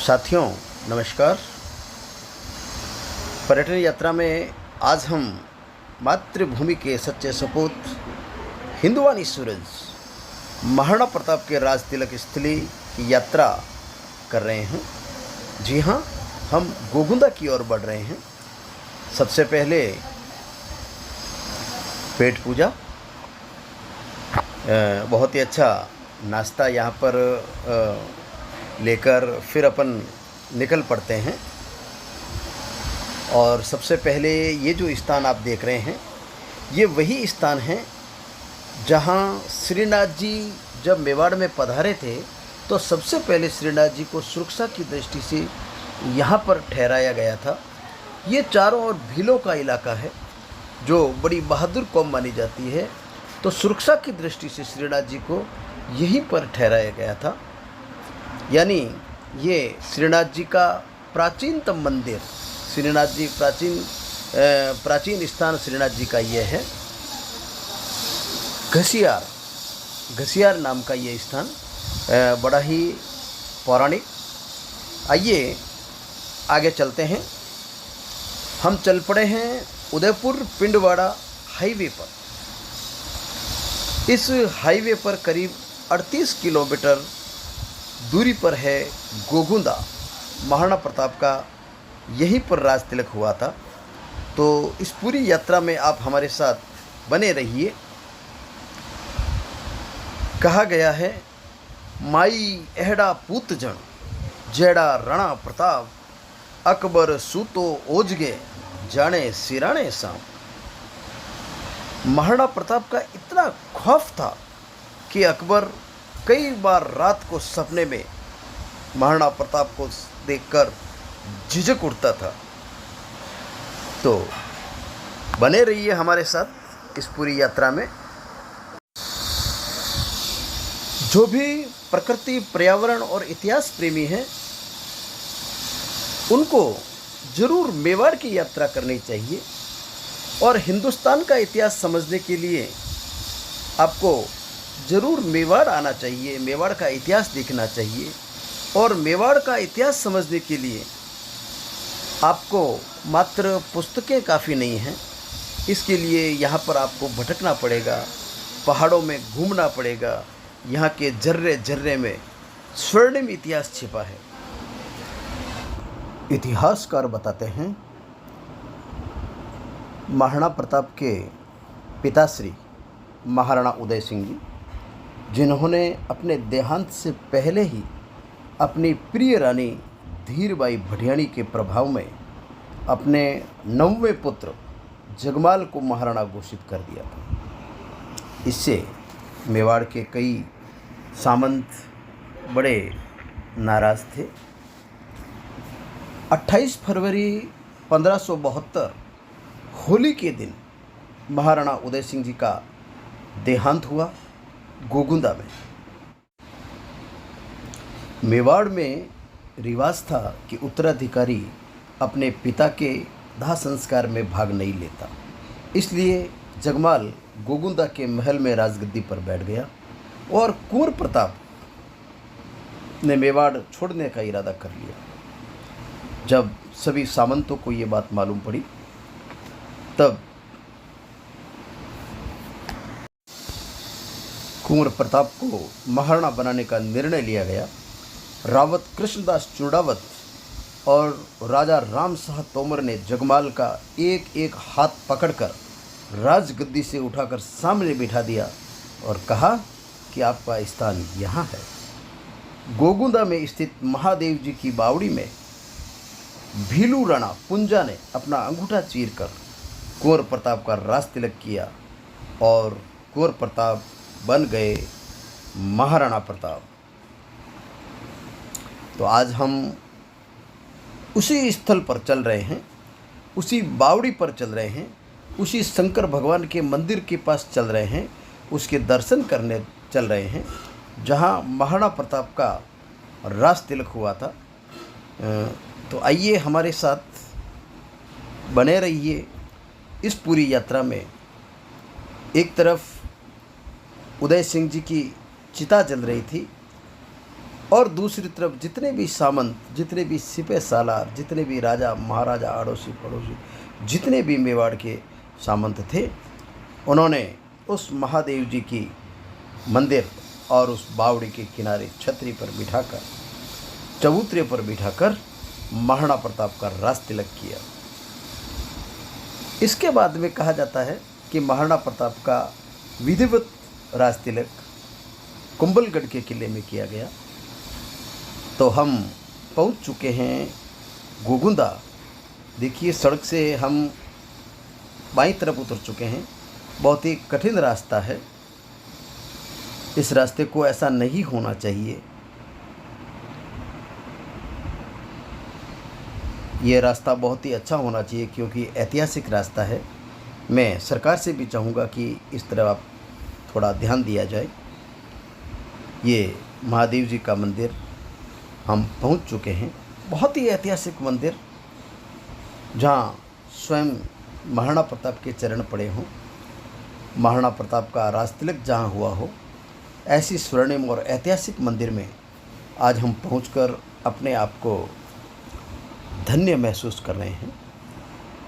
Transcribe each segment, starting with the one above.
साथियों नमस्कार। पर्यटन यात्रा में आज हम मातृभूमि के सच्चे सपूत हिंदुवानी सूरज महाराणा प्रताप के राज तिलक स्थली की यात्रा कर रहे हैं। जी हाँ, हम गोगुंदा की ओर बढ़ रहे हैं। सबसे पहले पेट पूजा, बहुत ही अच्छा नाश्ता यहाँ पर लेकर फिर अपन निकल पड़ते हैं। और सबसे पहले ये जो स्थान आप देख रहे हैं, ये वही स्थान है जहाँ श्रीनाथ जी जब मेवाड़ में पधारे थे तो सबसे पहले श्रीनाथ जी को सुरक्षा की दृष्टि से यहाँ पर ठहराया गया था। ये चारों ओर भीलों का इलाका है जो बड़ी बहादुर कौम मानी जाती है, तो सुरक्षा की दृष्टि से श्रीनाथ जी को यहीं पर ठहराया गया था। यानी ये श्रीनाथ जी का प्राचीनतम मंदिर, श्रीनाथ जी प्राचीन स्थान श्रीनाथ जी का ये है। घसियार नाम का ये स्थान बड़ा ही पौराणिक। आइए आगे चलते हैं। हम चल पड़े हैं उदयपुर पिंडवाड़ा हाईवे पर। इस हाईवे पर करीब 38 किलोमीटर दूरी पर है गोगुंदा। महाराणा प्रताप का यहीं पर राज तिलक हुआ था। तो इस पूरी यात्रा में आप हमारे साथ बने रहिए। कहा गया है, माई एहड़ा पूत जन जेड़ा रणा प्रताप, अकबर सूतो ओजगे जाने सिराने साम। महाराणा प्रताप का इतना खौफ था कि अकबर कई बार रात को सपने में महाराणा प्रताप को देखकर झिझक उठता था। तो बने रहिए हमारे साथ इस पूरी यात्रा में। जो भी प्रकृति, पर्यावरण और इतिहास प्रेमी हैं, उनको जरूर मेवाड़ की यात्रा करनी चाहिए। और हिंदुस्तान का इतिहास समझने के लिए आपको ज़रूर मेवाड़ आना चाहिए, मेवाड़ का इतिहास देखना चाहिए। और मेवाड़ का इतिहास समझने के लिए आपको मात्र पुस्तकें काफ़ी नहीं हैं, इसके लिए यहाँ पर आपको भटकना पड़ेगा, पहाड़ों में घूमना पड़ेगा। यहाँ के जर्रे जर्रे में स्वर्णिम इतिहास छिपा है। इतिहासकार बताते हैं, महाराणा प्रताप के पिताश्री महाराणा उदय सिंह जी, जिन्होंने अपने देहांत से पहले ही अपनी प्रिय रानी धीरबाई भटियाणी के प्रभाव में अपने 9वें पुत्र जगमाल को महाराणा घोषित कर दिया था। इससे मेवाड़ के कई सामंत बड़े नाराज थे। 28 फरवरी 1572 होली के दिन महाराणा उदय सिंह जी का देहांत हुआ गोगुंदा में। मेवाड़ में रिवाज था कि उत्तराधिकारी अपने पिता के दाह संस्कार में भाग नहीं लेता, इसलिए जगमाल गोगुंदा के महल में राजगद्दी पर बैठ गया और कुंवर प्रताप ने मेवाड़ छोड़ने का इरादा कर लिया। जब सभी सामंतों को ये बात मालूम पड़ी, तब कुंवर प्रताप को महाराणा बनाने का निर्णय लिया गया। रावत कृष्णदास चूड़ावत और राजा राम शाह तोमर ने जगमाल का एक एक हाथ पकड़कर राजगद्दी से उठाकर सामने बिठा दिया और कहा कि आपका स्थान यहाँ है। गोगुंदा में स्थित महादेव जी की बावड़ी में भीलू राणा पुंजा ने अपना अंगूठा चीरकर कुंवर प्रताप का राज तिलक किया और कुंवर प्रताप बन गए महाराणा प्रताप। तो आज हम उसी स्थल पर चल रहे हैं, उसी बावड़ी पर चल रहे हैं, उसी शंकर भगवान के मंदिर के पास चल रहे हैं, उसके दर्शन करने चल रहे हैं जहां महाराणा प्रताप का राज तिलक हुआ था। तो आइए हमारे साथ बने रहिए इस पूरी यात्रा में। एक तरफ उदय सिंह जी की चिता जल रही थी और दूसरी तरफ जितने भी सामंत, जितने भी सिपह सालार, जितने भी राजा महाराजा अड़ोसी पड़ोसी, जितने भी मेवाड़ के सामंत थे, उन्होंने उस महादेव जी की मंदिर और उस बावड़ी के किनारे छतरी पर बिठाकर, चबूतरे पर बिठाकर महाराणा प्रताप का राज तिलक किया। इसके बाद में कहा जाता है कि महाराणा प्रताप का विधिवत राज तिलक कुंभलगढ़ के किले में किया गया। तो हम पहुंच चुके हैं गोगुंदा। देखिए, सड़क से हम बाईं तरफ उतर चुके हैं। बहुत ही कठिन रास्ता है, इस रास्ते को ऐसा नहीं होना चाहिए। ये रास्ता बहुत ही अच्छा होना चाहिए क्योंकि ऐतिहासिक रास्ता है। मैं सरकार से भी चाहूँगा कि इस तरह आप थोड़ा ध्यान दिया जाए। ये महादेव जी का मंदिर हम पहुंच चुके हैं। बहुत ही ऐतिहासिक मंदिर, जहाँ स्वयं महाराणा प्रताप के चरण पड़े हों, महाराणा प्रताप का राज तिलक जहाँ हुआ हो, ऐसी स्वर्णिम और ऐतिहासिक मंदिर में आज हम पहुंचकर अपने आप को धन्य महसूस कर रहे हैं।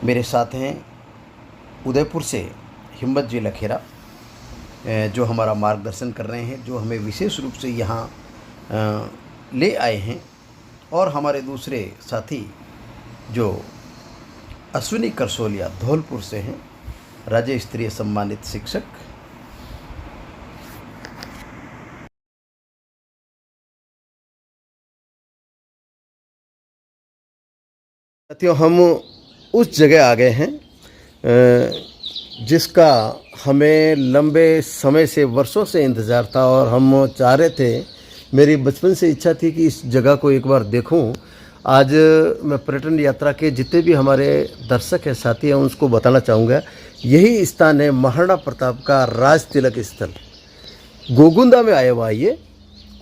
मेरे साथ हैं उदयपुर से हिम्मत जी लखेरा, जो हमारा मार्गदर्शन कर रहे हैं, जो हमें विशेष रूप से यहाँ ले आए हैं। और हमारे दूसरे साथी जो अश्विनी करसोलिया धौलपुर से हैं, राज्य स्तरीय सम्मानित शिक्षक। साथियों, हम उस जगह आ गए हैं जिसका हमें लंबे समय से, वर्षों से इंतज़ार था और हम चाह रहे थे, मेरी बचपन से इच्छा थी कि इस जगह को एक बार देखूं। आज मैं पर्यटन यात्रा के जितने भी हमारे दर्शक हैं, साथी हैं, उसको बताना चाहूँगा, यही स्थान है महाराणा प्रताप का राज तिलक स्थल। गोगुंदा में आया हुआ ये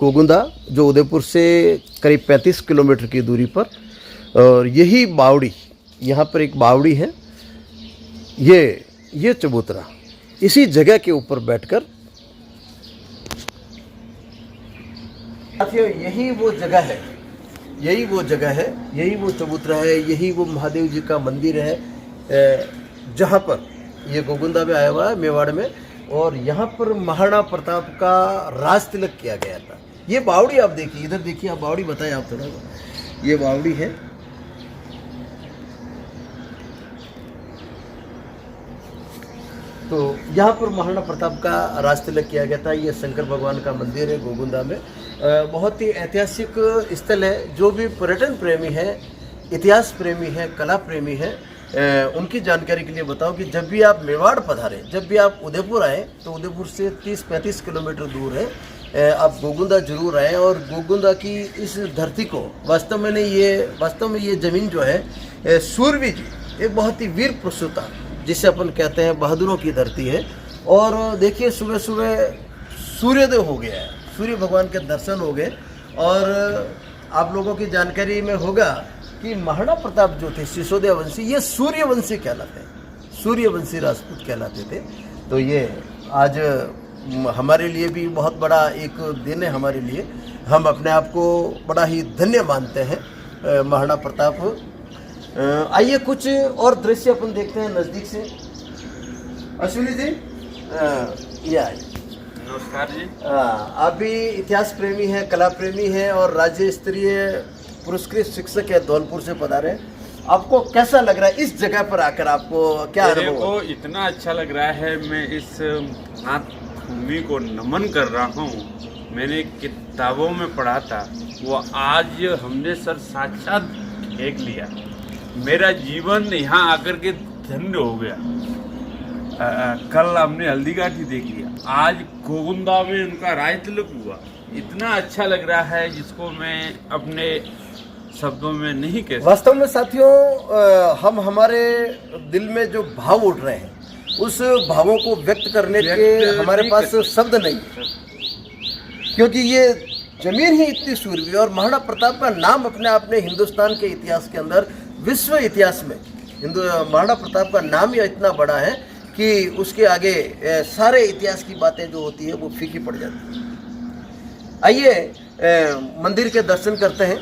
गोगुंदा, जो उदयपुर से करीब 35 किलोमीटर की दूरी पर। और यही बावड़ी, यहाँ पर एक बावड़ी है, ये चबूतरा, इसी जगह के ऊपर बैठकर, साथियों, यही वो जगह है, यही वो जगह है, यही वो चबूतरा है, यही वो महादेव जी का मंदिर है, जहाँ पर ये गोगुंदा में आया हुआ है, मेवाड़ में। और यहाँ पर महाराणा प्रताप का राज तिलक किया गया था। ये बावड़ी आप देखिए, इधर देखिए, आप बावड़ी बताएं आप थोड़ा। ये बावड़ी है, तो यहाँ पर महाराणा प्रताप का राज तिलक किया गया था। ये शंकर भगवान का मंदिर है गोगुंदा में। बहुत ही ऐतिहासिक स्थल है। जो भी पर्यटन प्रेमी है, इतिहास प्रेमी है, कला प्रेमी है, उनकी जानकारी के लिए बताओ कि जब भी आप मेवाड़ पधारें, जब भी आप उदयपुर आए, तो उदयपुर से 30-35 किलोमीटर दूर है, आप गोगुंदा जरूर आएँ। और गोगुंदा की इस धरती को वास्तव में ये ज़मीन जो है, सूरवीर जी, एक बहुत ही वीर प्रसूता, जिसे अपन कहते हैं बहादुरों की धरती है। और देखिए, सुबह सुबह सूर्योदय हो गया है, सूर्य भगवान के दर्शन हो गए। और आप लोगों की जानकारी में होगा कि महाराणा प्रताप जो थे सिसोदिया वंशी, ये सूर्यवंशी कहलाते हैं, सूर्यवंशी राजपूत कहलाते थे। तो ये आज हमारे लिए भी बहुत बड़ा एक दिन है हमारे लिए। हम अपने आप को बड़ा ही धन्य मानते हैं महाराणा प्रताप। आइए कुछ और दृश्य अपन देखते हैं नज़दीक से। अश्विनी जी, ये आइए। नमस्कार जी। आप भी इतिहास प्रेमी हैं, कला प्रेमी हैं और राज्य स्तरीय पुरस्कृत शिक्षक है, धौलपुर से पधारे। आपको कैसा लग रहा है इस जगह पर आकर? आपको क्या अनुभव? मेरे को इतना अच्छा लग रहा है, मैं इस मातृभूमि को नमन कर रहा हूँ। मैंने किताबों में पढ़ा था, वो आज हमने सर साक्षात देख लिया। मेरा जीवन यहाँ आकर के धन्य हो गया। कल हमने हल्दीघाटी देख लिया, आज गोगुंदा में उनका राज तिलक हुआ। इतना अच्छा लग रहा है जिसको मैं अपने शब्दों में नहीं कह सकता। वास्तव में साथियों, हम हमारे दिल में जो भाव उठ रहे हैं, उस भावों को व्यक्त करने के हमारे पास शब्द नहीं है, क्योंकि ये जमीन ही इतनी सूरवीर। और महाराणा प्रताप का नाम अपने आप में हिंदुस्तान के इतिहास के अंदर, विश्व इतिहास में महाराणा प्रताप का नाम ही इतना बड़ा है कि उसके आगे सारे इतिहास की बातें जो होती है वो फीकी पड़ जाती है। आइए मंदिर के दर्शन करते हैं।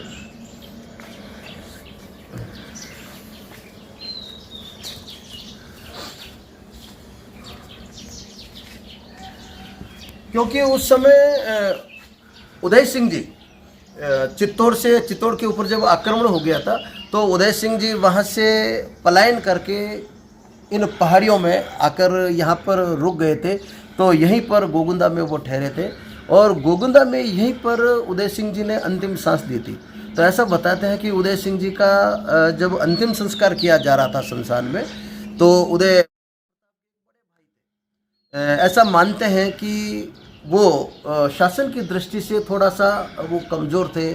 क्योंकि उस समय उदय सिंह जी चित्तौड़ के ऊपर जब आक्रमण हो गया था तो उदय सिंह जी वहाँ से पलायन करके इन पहाड़ियों में आकर यहाँ पर रुक गए थे। तो यहीं पर गोगुंदा में वो ठहरे थे और गोगुंदा में यहीं पर उदय सिंह जी ने अंतिम सांस दी थी। तो ऐसा बताते हैं कि उदय सिंह जी का जब अंतिम संस्कार किया जा रहा था शमशान में, तो उदय ऐसा मानते हैं कि वो शासन की दृष्टि से थोड़ा सा वो कमज़ोर थे।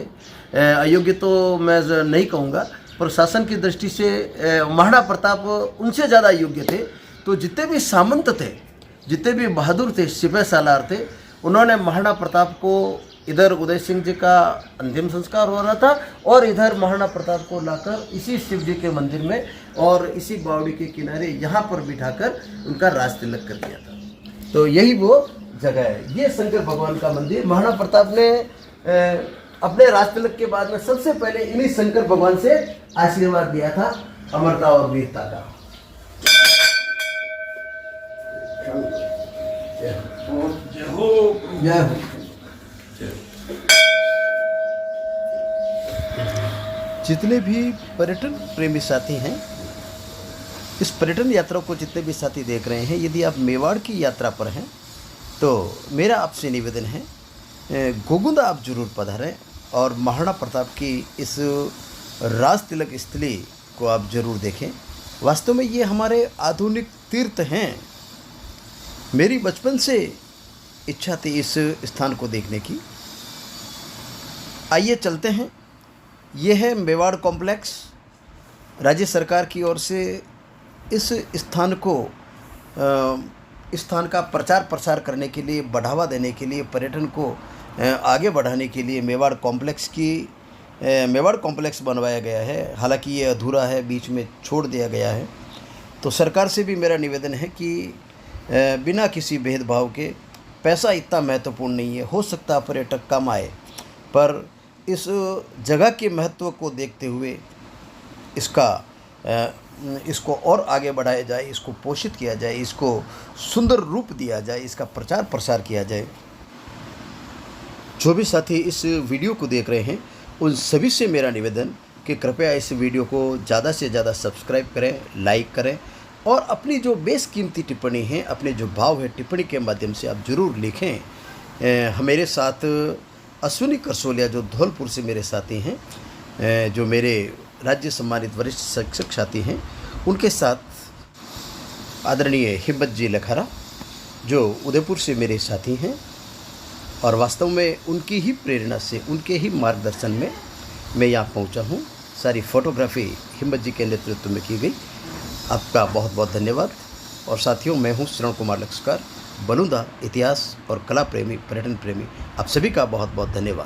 अयोग्य तो मैं नहीं कहूँगा, पर शासन की दृष्टि से महाराणा प्रताप उनसे ज़्यादा योग्य थे। तो जितने भी सामंत थे, जितने भी बहादुर थे, सिपह सालार थे, उन्होंने महाराणा प्रताप को इधर उदय सिंह जी का अंतिम संस्कार हो रहा था और इधर महाराणा प्रताप को लाकर इसी शिव जी के मंदिर में और इसी बावड़ी के किनारे यहाँ पर बिठाकर उनका राज तिलक कर दिया था। तो यही वो जगह है, ये शंकर भगवान का मंदिर। महाराणा प्रताप ने अपने राज तिलक के बाद में सबसे पहले इन्हीं शंकर भगवान से आशीर्वाद दिया था, अमरता और वीरता का। जितने भी पर्यटन प्रेमी साथी हैं, इस पर्यटन यात्रा को जितने भी साथी देख रहे हैं, यदि आप मेवाड़ की यात्रा पर हैं तो मेरा आपसे निवेदन है, गोगुंदा आप जरूर पधारें और महाराणा प्रताप की इस राज तिलक स्थली को आप जरूर देखें। वास्तव में ये हमारे आधुनिक तीर्थ हैं। मेरी बचपन से इच्छा थी इस स्थान को देखने की। आइए चलते हैं। ये है मेवाड़ कॉम्प्लेक्स। राज्य सरकार की ओर से इस स्थान का प्रचार प्रसार करने के लिए, बढ़ावा देने के लिए, पर्यटन को आगे बढ़ाने के लिए मेवाड़ कॉम्प्लेक्स बनवाया गया है। हालांकि ये अधूरा है, बीच में छोड़ दिया गया है। तो सरकार से भी मेरा निवेदन है कि बिना किसी भेदभाव के, पैसा इतना महत्वपूर्ण नहीं है, हो सकता है पर्यटक कम आए, पर इस जगह के महत्व को देखते हुए इसको और आगे बढ़ाया जाए, इसको पोषित किया जाए, इसको सुंदर रूप दिया जाए, इसका प्रचार प्रसार किया जाए। जो भी साथी इस वीडियो को देख रहे हैं, उन सभी से मेरा निवेदन कि कृपया इस वीडियो को ज़्यादा से ज़्यादा सब्सक्राइब करें, लाइक करें और अपनी जो बेशकीमती टिप्पणी है, अपने जो भाव है, टिप्पणी के माध्यम से आप ज़रूर लिखें। मेरे साथ अश्विनी करसोलिया जो धौलपुर से मेरे साथी हैं, जो मेरे राज्य सम्मानित वरिष्ठ शिक्षक साथी हैं, उनके साथ आदरणीय हिम्मत जी लखारा जो उदयपुर से मेरे साथी हैं। और वास्तव में उनकी ही प्रेरणा से, उनके ही मार्गदर्शन में मैं यहाँ पहुँचा हूँ। सारी फोटोग्राफी हिम्मत जी के नेतृत्व में की गई। आपका बहुत बहुत धन्यवाद। और साथियों, मैं हूँ श्रवण कुमार लक्ष्यकार, बलूंदा इतिहास और कला प्रेमी, पर्यटन प्रेमी। आप सभी का बहुत बहुत धन्यवाद।